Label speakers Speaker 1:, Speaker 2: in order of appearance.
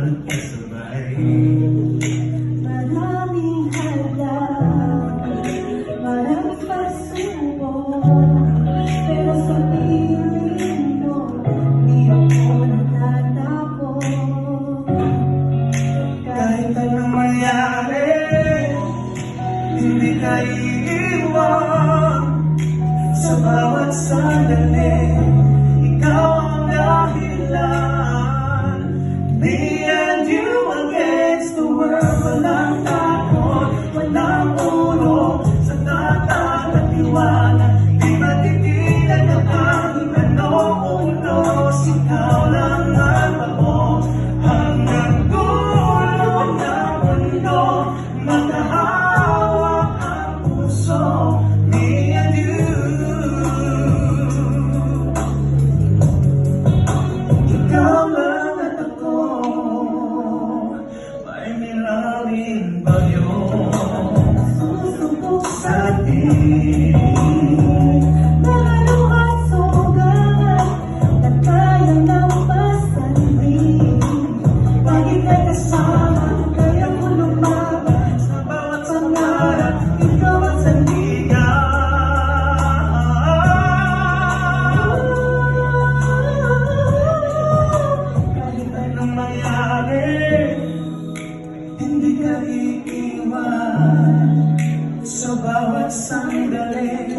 Speaker 1: magkasabay.
Speaker 2: Maraming hadlang, maraming pagsubok, pero sa piling mo, di ako natatapos.
Speaker 1: Kahit anong mangyari, hindi ka iiwan. Sa bawat sandali, ikaw ang dahilan. Me and you against the world. Walang takot, walang ulo, sa tatag at iwanan. Di matigilan ang aking unos. Ikaw lang ang ako, hanggang dulo ng mundo. Magkahawak ang puso, me and you. Ikaw lang at ako, may milaming bagyo
Speaker 2: Susubok sa
Speaker 1: sa atin.
Speaker 2: lalo at sugat, na kayang lampasan rin. Pag ika'y kasama, kaya ko lumaban.
Speaker 1: Sa bawat pangarap, ikaw ang sandigan. Kahit anong mangyari, hindi ka iiwan. Sa bawat sandali,